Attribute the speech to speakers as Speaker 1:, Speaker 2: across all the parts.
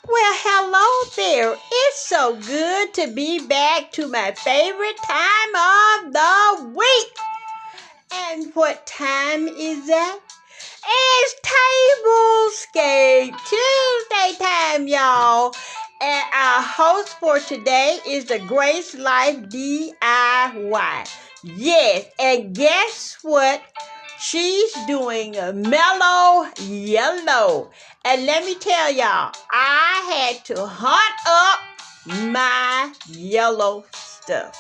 Speaker 1: Well, hello there. It's so good to be back to my favorite time of the week. And what time is that? It's Tablescape Tuesday time, y'all. And our host for today is the Grace Life DIY. Yes, and guess what? She's doing a mellow yellow. And let me tell y'all, I had to hunt up my yellow stuff.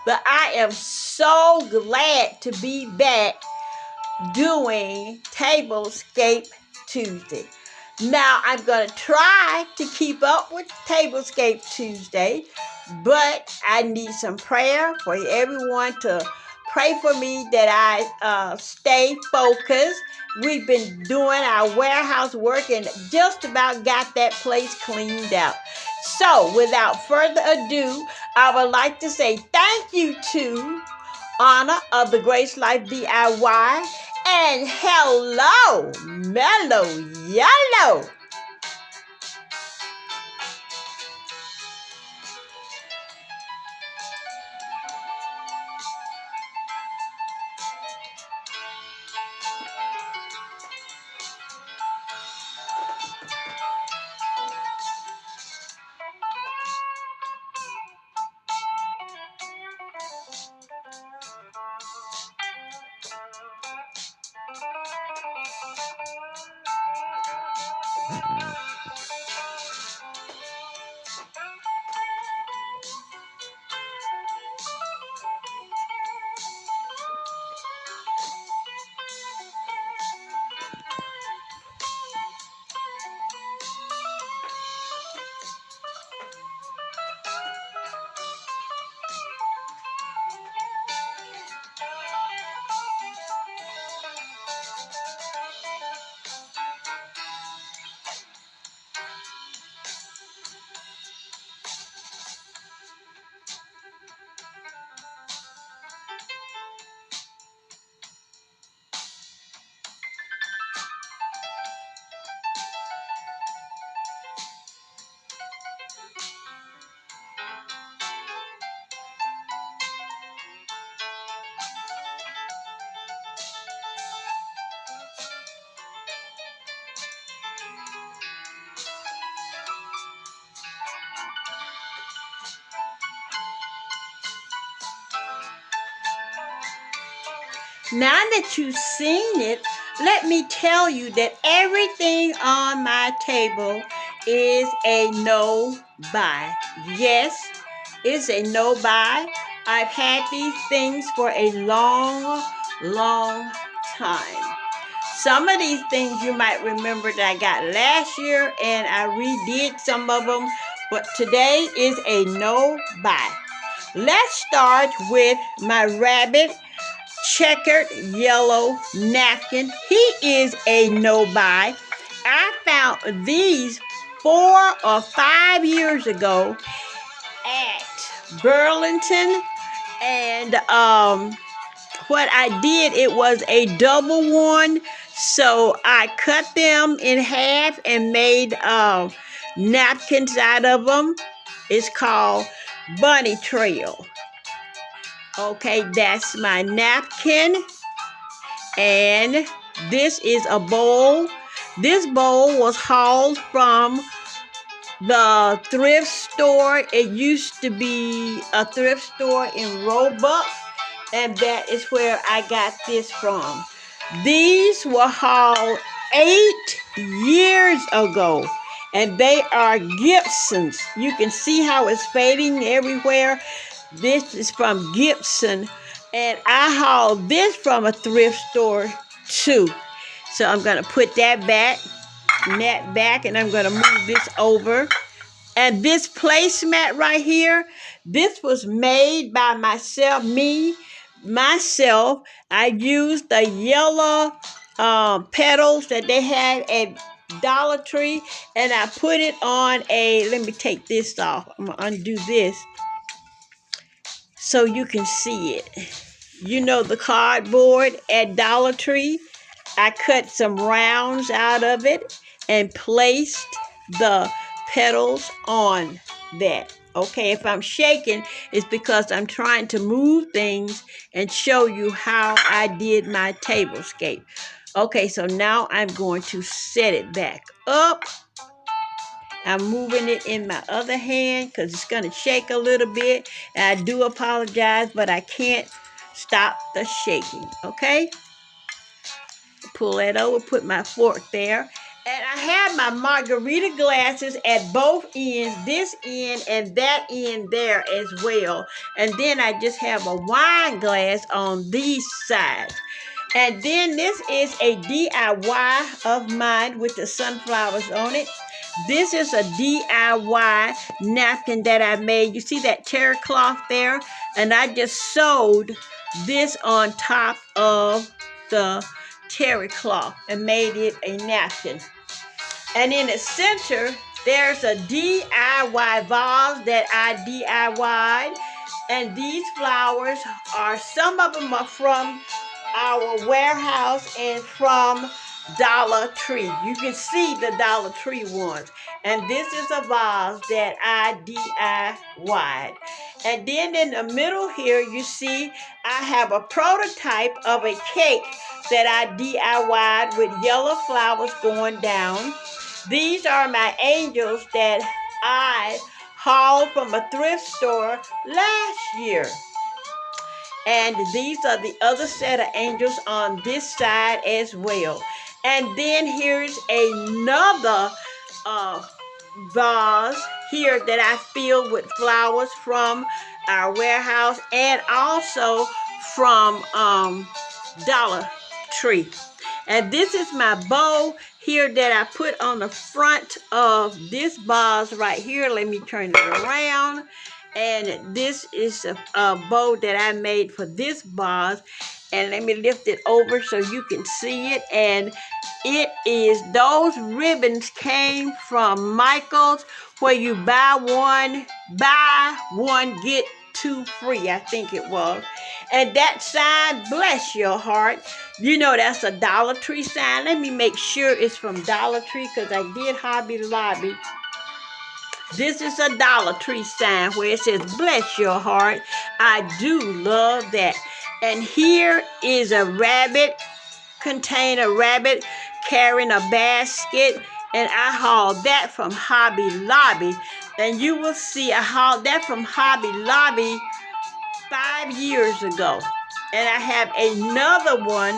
Speaker 1: But I am so glad to be back doing Tablescape Tuesday. Now, I'm going to try to keep up with Tablescape Tuesday, but I need some prayer for everyone to pray for me that I stay focused. We've been doing our warehouse work and just about got that place cleaned out. So, without further ado, I would like to say thank you to Anna of the Grace Life DIY and hello, Mellow Yellow. Now that you've seen it, let me tell you that everything on my table is a no buy. Yes, it's a no buy. I've had these things for a long, long time. Some of these things you might remember that I got last year and I redid some of them, but today is a no buy. Let's start with my rabbit checkered yellow napkin. He is a no buy. I found these 4 or 5 years ago at Burlington, and what I did, it was a double one, so I cut them in half and made napkins out of them. It's called Bunny Trail. Okay, that's my napkin. And this is a bowl. This bowl was hauled from the thrift store. It used to be a thrift store in Roebuck, and that is where I got this from. These were hauled 8 years ago, and they are Gibsons. You can see how it's fading everywhere. This is from Gibson, and I hauled this from a thrift store too. So I'm going to put that back, and I'm going to move this over. And this placemat right here, this was made by myself. I used the yellow petals that they had at Dollar Tree, and I put it on let me take this off. I'm going to undo this so you can see it. You know the cardboard at Dollar Tree? I cut some rounds out of it and placed the petals on that. Okay, if I'm shaking, it's because I'm trying to move things and show you how I did my tablescape. Okay, so now I'm going to set it back up. I'm moving it in my other hand because it's going to shake a little bit. And I do apologize, but I can't stop the shaking. Okay? Pull that over, put my fork there. And I have my margarita glasses at both ends, this end and that end there as well. And then I just have a wine glass on these sides. And then this is a DIY of mine with the sunflowers on it. This is a DIY napkin that I made. You see that terry cloth there? And I just sewed this on top of the terry cloth and made it a napkin. And in the center, there's a DIY vase that I DIY'd. And these flowers some of them are from our warehouse and from Dollar Tree. You can see the Dollar Tree ones. And this is a vase that I DIY'd. And then in the middle here, you see I have a prototype of a cake that I DIY'd with yellow flowers going down. These are my angels that I hauled from a thrift store last year. And these are the other set of angels on this side as well. And then here's another vase here that I filled with flowers from our warehouse and also from Dollar Tree. And this is my bow here that I put on the front of this vase right here. Let me turn it around. And this is a bow that I made for this vase. And let me lift it over so you can see it. And it is, those ribbons came from Michael's, where you buy one, get two free, I think it was. And that sign, bless your heart, you know that's a Dollar Tree sign. Let me make sure it's from Dollar Tree because I did Hobby Lobby. This is a Dollar Tree sign where it says, bless your heart. I do love that. And here is a rabbit carrying a basket. And I hauled that from Hobby Lobby. And you will see I hauled that from Hobby Lobby 5 years ago. And I have another one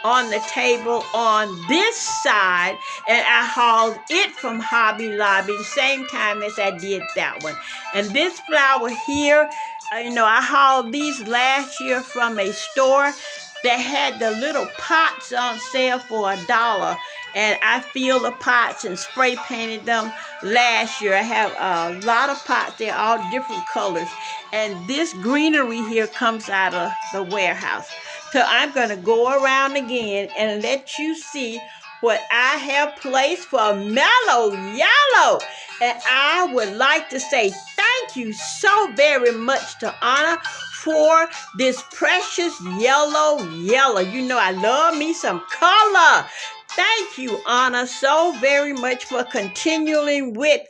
Speaker 1: on the table on this side, and I hauled it from Hobby Lobby the same time as I did that one. And this flower here, I hauled these last year from a store that had the little pots on sale for $1. And I filled the pots and spray painted them last year. I have a lot of pots. They're all different colors. And this greenery here comes out of the warehouse. So I'm going to go around again and let you see what I have placed for Mellow Yellow. And I would like to say thank you so very much to Anna for this precious yellow. You know I love me some color. Thank you, Anna, so very much for continuing with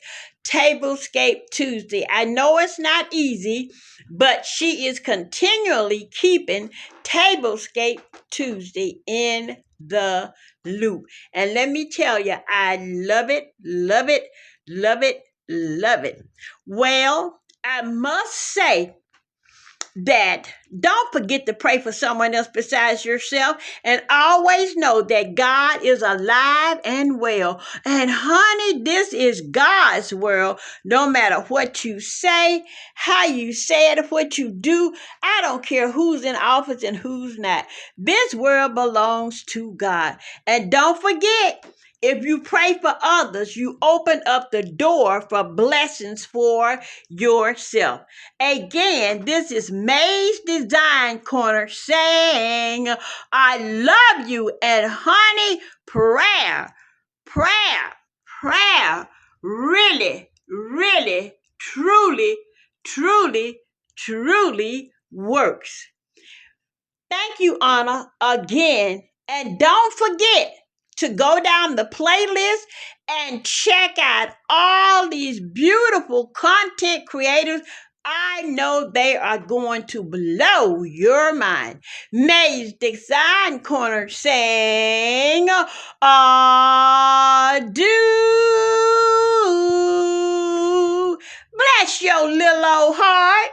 Speaker 1: Tablescape Tuesday. I know it's not easy, but she is continually keeping Tablescape Tuesday in the loop. And let me tell you, I love it, love it, love it, love it. Well, I must say that don't forget to pray for someone else besides yourself, and always know that God is alive and well. And honey, this is God's world. No matter what you say, how you say it, what you do, I don't care who's in office and who's not. This world belongs to God. And don't forget, if you pray for others, you open up the door for blessings for yourself. Again, this is May's Design Corner saying, I love you, and honey, prayer really, really, truly works. Thank you, Anna, again. And don't forget, to go down the playlist and check out all these beautiful content creators. I know they are going to blow your mind. May's Design Corner saying, adieu. Bless your little old heart.